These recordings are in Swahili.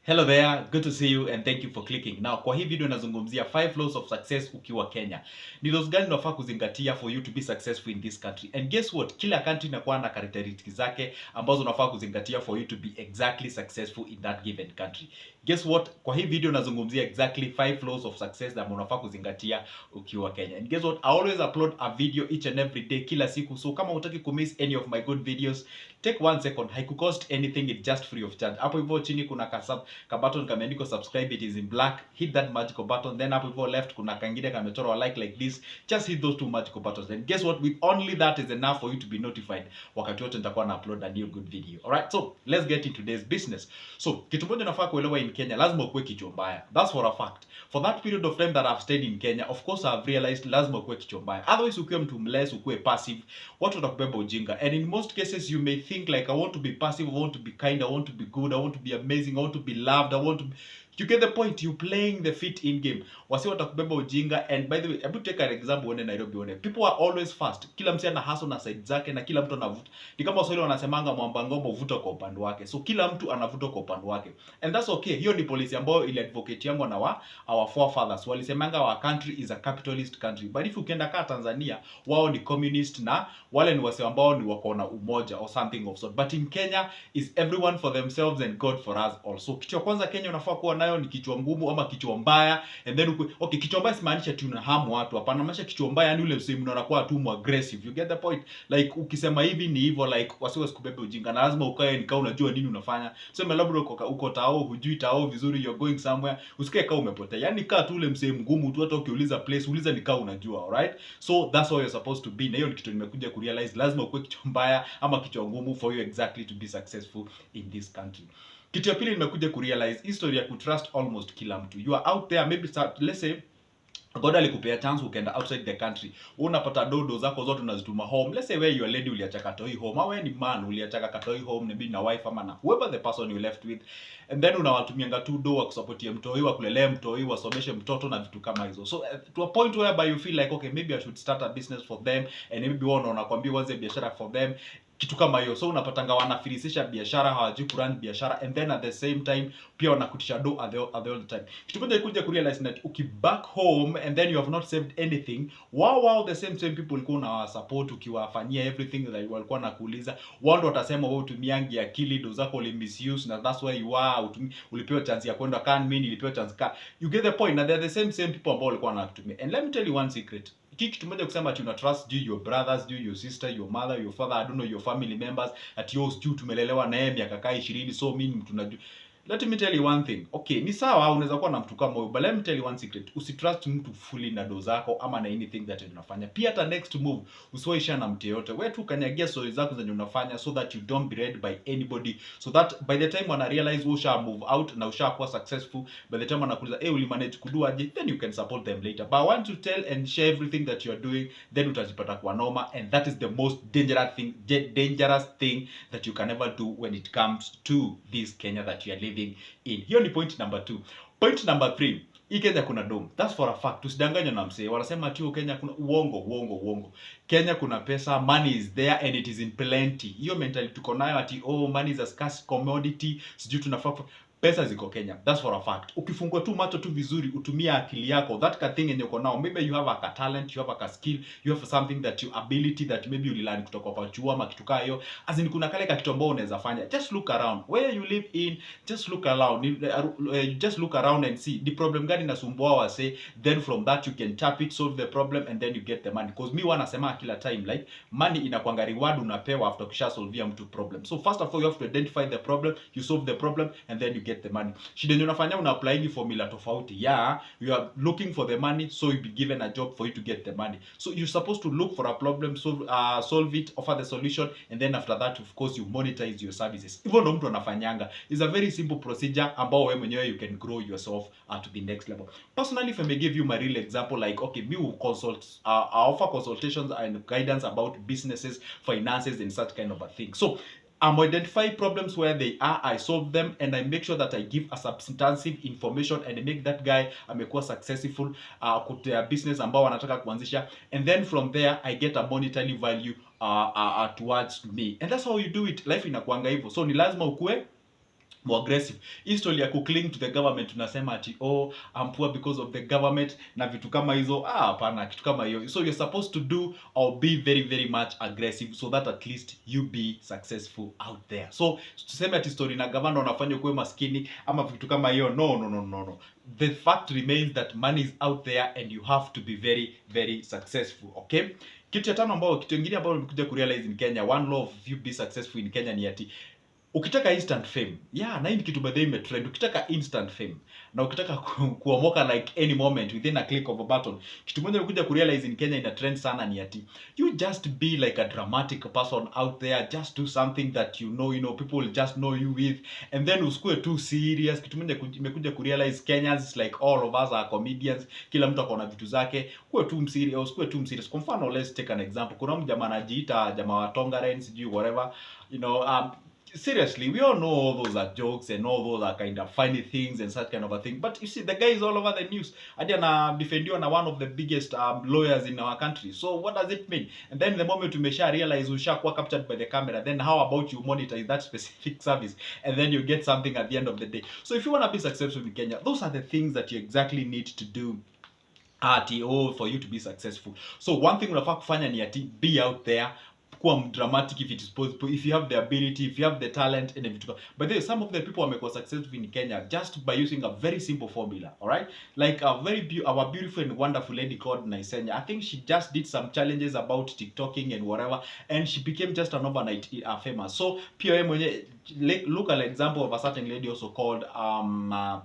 Hello there, good to see you and thank you for clicking. Now, kwa hii video nazungumzia 5 laws of success ukiwa Kenya. Ni laws gani unafaa kuzingatia for you to be successful in this country? And guess what? Kila country inakuwa na characteristics zake ambazo unafaa kuzingatia for you to be exactly successful in that given country. Guess what? Kwa hii video nazungumzia exactly 5 laws of success that unafaa kuzingatia ukiwa Kenya. And guess what? I always upload a video each and every day kila siku. So kama hutaki kumiss any of my good videos, take 1 second. Haikucost anything, it's just free of charge. Hapo hivyo chini kuna ka button kameandikwa subscribe, it is in black. Hit that magical button. Then hapo hivyo left kuna kangine kamechorwa like this. Just hit those two magical buttons. And guess what? With only that is enough for you to be notified wakati wote nitakuwa na upload a new good video. Alright, so let's get into today's business. So kitu moja nafaa kuelewa in Kenya, lazima ukuwe kichwa mbaya. That's for a fact. For that period of time that I've stayed in Kenya, of course I've realized lazima ukuwe kichwa mbaya. Otherwise ukiwa mtu mless, ukuwe passive, watu watakubeba ujinga. And in most cases you may think like, I want to be passive, I want to be kind, I want to be good, I want to be amazing, I want to be loved, I want to be... You get the point. You playing the fit in game. Wasi watakubeba ujinga. And by the way, hebu take an example one Nairobi one. People are always fast. Kila mtu ana hustle na side zake na kila mtu anavuta. Ni kama Waswahili wanasemanga mwamba ngombo vuta kwa upande wake. So kila mtu anavuta kwa upande wake. And that's okay. Hiyo ni policy ambayo ili advocate yangu na our forefathers. Walisemanga our country is a capitalist country. But if ukienda kaa Tanzania, wao ni communist na wale ni wase ambao ni wako na umoja or something of sort. But in Kenya is everyone for themselves and God for us also. Kitu cha kwanza Kenya unafaa kuwa nayo ni kichwa ngumu ama kichwa mbaya. And then okay, kichwa mbaya simaanisha ati unahamu watu, hapana. Maanisha kichwa mbaya yani ule msemo unakuwa tu mu aggressive. You get the point? Like ukisema hivi ni hivyo, like wasiwe sikubebe ujinga. Na lazima ukae nikao unajua nini unafanya. Tuseme labda uko tao, hujui tao vizuri, you're going somewhere, usikae kama umepotea. Yani kaa tu ule msemo ngumu tu, hata ukiuliza place uliza nikao unajua. Alright, so that's how you're supposed to be. Na hiyo ni kitu nimekuja kurealize, lazima ukuwe kichwa mbaya ama kichwa ngumu for you exactly to be successful in this country. Kitu ya pili nimekuja kurealize, history ya kutrust almost kila mtu. You are out there, maybe start, let's say God alikupea chance ukaenda outside the country. Unapata dodo zako zote unazituma home. Let's say where your lady uliachaka toi home. Au ni man uliachaka katoi home, maybe na wife ama na whoever the person you left with. And then unawatumianga tu do wa kusuportia mtoi, wa kulelea mtoi, wasomeshe mtoto na vitu kama hizo. So to a point whereby you feel like okay, maybe I should start a business for them, and maybe wao wanakuambia waanze biashara for them. Kitu kama hiyo. So unapatanga wanafilisisha biashara, hawajui kurun biashara, and then at the same time pia wanakutisha do at the time. Kitu moja kuja kurealize that ukiback home and then you have not saved anything, wow the same people walikuwa na support ukiwafanyia everything that walikuwa nakuuliza, wao ndo watasema wewe utumiangi akili, do zako uli misuse, na that's why you are ulipewa chance ya kwenda can mimi nilipewa chance ka. You get the point. Na they're the same people ambao walikuwa wanakutumia. And let me tell you one secret. Kitu moja kusema ati una trust your brothers, your sister, your mother, your father, I don't know, your family members, ati yo stu tumelelewa naye miaka 20, so mimi mtu najua. Let me tell you one thing. Okay, ni sawa unaweza kuwa na mtu kama huyo, but let me tell you one secret. Usitrust mtu fully na do zako ama na anything that unafanya. Pia hata next move usiwaishia na mtu yote. Wewe tu kanyagia stories zako zenye unafanya so that you don't be read by anybody. So that by the time wana realize usha move out na usha kuwa successful, by the time wanakuuliza uli manage kudu aje, then you can support them later. But I want to tell and share everything that you are doing, then utajipata kwa noma, and that is the most dangerous thing that you can ever do when it comes to this Kenya that you are living in. Hiyo ni point number 2. Point number 3. Hii Kenya kuna dome. That's for a fact. Tusidanganywe na msee. Wanasema ati Kenya kuna uongo. Kenya kuna pesa, money is there and it is in plenty. Hiyo mentality tuko nayo ati money is a scarce commodity. Sijui tunafaa pesa ziko Kenya. That's for a fact. Ukifungua tu macho tu vizuri, utumia akili yako, that ka thing yenye uko nao, maybe you have a talent, you have a skill, you have something that you ability that maybe you learn kutoka kwa chuo ama kitu kama hiyo. As in kuna kale kitu ambao unaweza fanya. Just look around. Where you live in, just look around. Just look around and see the problem gani nasumbua wase, then from that you can tap it, solve the problem, and then you get the money. Because me wanasema kila time like money inakuanga reward unapewa after kisha solve mtu problem. So first of all you have to identify the problem, you solve the problem, and then you get the money. Shida ndio unafanya una applying formula tofauti. Yeah, you are looking for the money, so you be given a job for you to get the money. So you're supposed to look for a problem, solve it, offer the solution, and then after that of course you monetize your services. Hivyo ndio mtu anafanyanga. It's a very simple procedure ambao wewe mwenyewe you can grow yourself to the next level. Personally, if I may give you my real example, like okay, me will consult, I offer consultations and guidance about businesses, finances, and such kind of a thing. So I'm identify problems where they are, I solve them, and I make sure that I give a substantive information and I make that guy amekuwa successful kutia business ambao wanataka kuanzisha, and then from there I get a monetary value towards me, and that's how you do it. Life inakuanga hivyo, so ni lazima ukue more aggressive. Hii story ya kucling to the government tunasema ati oh I'm poor because of the government na vitu kama hizo, hapana, kitu kama hiyo. So you're supposed to do or be very very much aggressive so that at least you be successful out there. So tuseme ati story na governor unafanya kuwe maskini ama vitu kama hiyo, no. The fact remains that money is out there and you have to be very very successful, okay? Kitu ya tano ambao, kitu kingine ambao nimekuja kurealize in Kenya, one law of you be successful in Kenya ni ati ukitaka instant fame, na hii kitu badai imetrend. Ukitaka instant fame na ukitaka kuomoka like any moment within a click of a button, kitu moja nimekuja kurealize in Kenya ina trend sana ni ati you just be like a dramatic person out there, just do something that you know people will just know you with, and then usikue too serious. Kitu moja nimekuja kurealize Kenyans, like all of us are comedians, kila mtu akona vitu zake. Kuwe tu mserious, usikue tu mserious. Kwa mfano, let's take an example. Kuna mjamaa anajiita jamaa wa Tongaren, sijui whatever, seriously, we all know all those are jokes and all those are kind of funny things and such kind of a thing. But you see, the guy is all over the news. Hadi defendiwa na one of the biggest lawyers in our country. So what does it mean? And then the moment you mesha realize ushakuwa captured by the camera, then how about you monetize that specific service and then you get something at the end of the day? So if you want to be successful in Kenya, those are the things that you exactly need to do for you to be successful. So one thing unafaa kufanya ni ati be out there, kuwa dramatic if it is possible, if you have the ability, if you have the talent and everything. But there some of the people who are successful in Kenya just by using a very simple formula, all right? Like our beautiful and wonderful lady called Naisenya. I think she just did some challenges about TikToking and whatever, and she became just an overnight famous. So POM, look at an example of a certain lady also called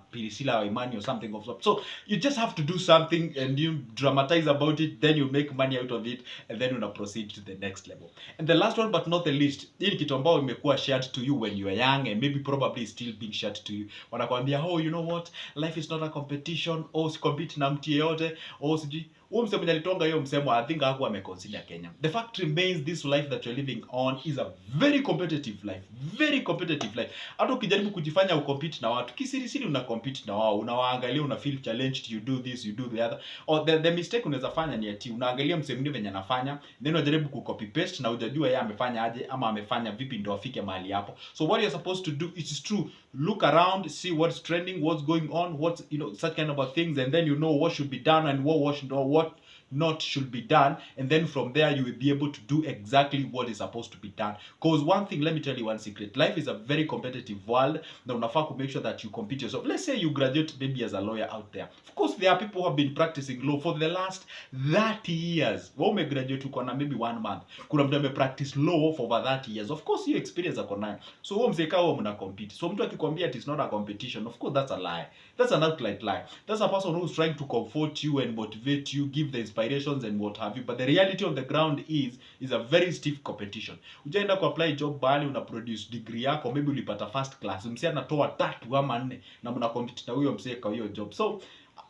Priscilla Imani or something of that. So you just have to do something and you dramatize about it, then you make money out of it, and then you proceed to the next level. And the last one but not the least, hii ni kitu ambao imekuwa shared to you when you were young and maybe probably still being shared to you. Wanakuambia, oh, you know what, life is not a competition, si compete na mtu yeyote, sijui. Huyo msemo alitonga hiyo msemo, I think hakuwa ameconsider Kenya. The fact remains, this life that you're living on is a very competitive life. Very competitive life. Hata ukijaribu kujifanya ucompete na watu, kisirisiri una compete na wao, unawaangalia, una feel challenged, you do this, you do the other. Or the mistake unaweza fanya ni ati unaangalia msemo mwingine venye anafanya, then unajaribu kucopy paste na hujajua yeye amefanya aje ama amefanya vipi ndio afike mahali hapo. So what you're supposed to do, it is true, look around, see what's trending, what's going on, what's such kind of things, and then you know what should be done and what not should be done, and then from there you will be able to do exactly what is supposed to be done. Because one thing, let me tell you one secret, life is a very competitive world. Now unafaa to make sure that you compete yourself. Let's say you graduate maybe as a lawyer out there. Of course there are people who have been practicing law for the last 30 years. Wewe umegraduate uko na maybe 1 month, kuna mtu amepractice law for over 30 years. Of course you experience ako nayo. So wewe mzee kao mna compete. So mtu akikwambia it is not a competition, of course that's a lie. That's an outright lie. That's a person who is trying to comfort you and motivate you, give the inspirations and what have you. But the reality on the ground is a very stiff competition. Ujaenda ku apply job bali una produce degree yako, maybe ulipata first class, msee anatoa 3 ama 4 na mna compete na huyo msee kwa hiyo job. So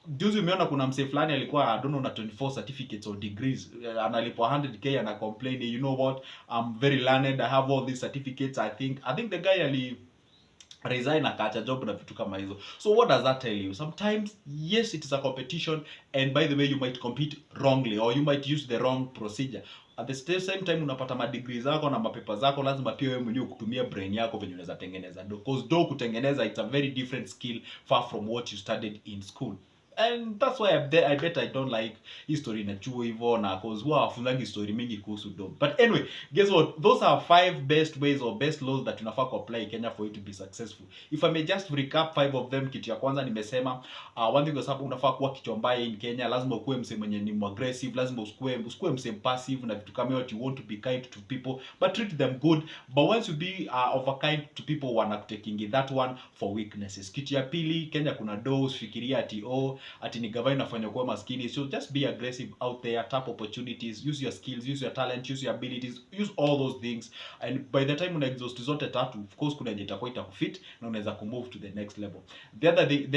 juzi umeona kuna msee fulani alikuwa I don't know na 24 certificates or degrees, analipwa 100k and complain, you know what, I'm very learned, I have all these certificates. I think the guy resign akaacha job na vitu kama hizo. So what does that tell you? Sometimes yes, it is a competition, and by the way you might compete wrongly or you might use the wrong procedure. At the same time unapata madegree zako na mapepa zako, lazima pia wewe mwenyewe kutumia brain yako venye unaweza tengeneza because kutengeneza, it's a very different skill far from what you studied in school. And that's why I bet I don't like history na chuo hivyo na cause huwa wafunzangi story mingi kuhusu dom. But anyway, guess what? Those are 5 best ways or best laws that unafaa ku apply Kenya for you to be successful. If I may just recap 5 of them. Kitu ya kwanza nimesema, one thing sababu unafaa kuwa kichwa mbaya in Kenya, lazima ukuwe msee mwenye ni aggressive, lazima usikue msee passive na vitu kama hiyo. You want to be kind to people but treat them good. But once you be overkind to people, wanakutekingi that one for weaknesses. Kitu ya pili, Kenya kuna doors, fikiria ati ni gavana inafanya kuwa maskini. So just be aggressive out there, tap opportunities, use your skills, use your talent, use your abilities, use all those things, and by the time una exhaust zote tatu, of course kuna yenye itakuwa itakufit na unaweza move to the next level. The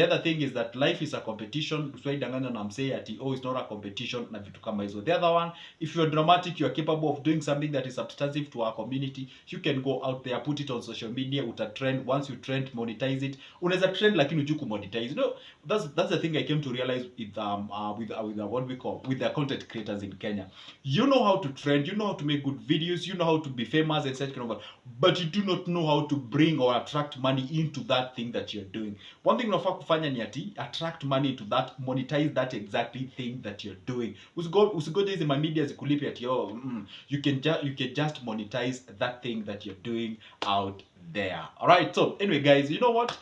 other thing is that life is a competition. Usiwaidanganya na msee ati it's not a competition na vitu kama hizo. The other one, if you're dramatic, you're capable of doing something that is substantive to our community, you can go out there, put it on social media, uta trend. Once you trend, monetize it. Unaweza trend lakini hujui ku monetize. That's the thing I came to realize with what we call with the content creators in Kenya. You know how to trend, you know how to make good videos, you know how to be famous and such kind of, but you do not know how to bring or attract money into that thing that you're doing. One thing unafaa kufanya ni ati attract money into that, monetize that exactly thing that you're doing. Usigoje hizi media zikulipe ati you can just monetize that thing that you're doing out there. All right, so anyway guys, you know what,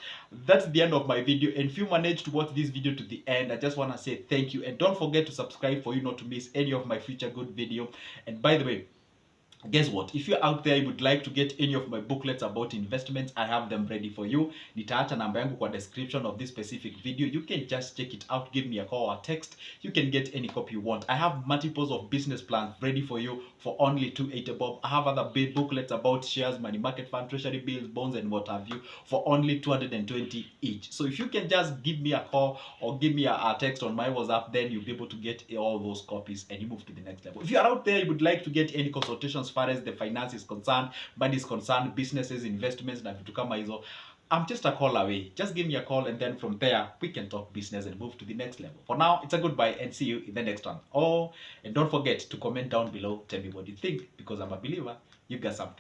that's the end of my video, and if you managed to watch this video to the end, I just want to say thank you, and don't forget to subscribe for you not to miss any of my future good video. And by the way, guess what, if you're out there, you would like to get any of my booklets about investments, I have them ready for you. Nitaacha namba yangu kwa description of this specific video. You can just check it out, give me a call or text. You can get any copy you want. I have multiples of business plans ready for you for only 280 bob. I have other big booklets about shares, money market fund, treasury bills, bonds, and what have you for only 220 each. So if you can just give me a call or give me a text on my WhatsApp, then you'll be able to get all those copies and you move to the next level. If you're out there, you would like to get any consultations as far as the finance is concerned, money is concerned, businesses, investments na vitu kama hizo, I'm just a call away. Just give me a call, and then from there we can talk business and move to the next level. For now, it's a goodbye and see you in the next one. Oh, and don't forget to comment down below, tell me what you think, because I'm a believer you got something.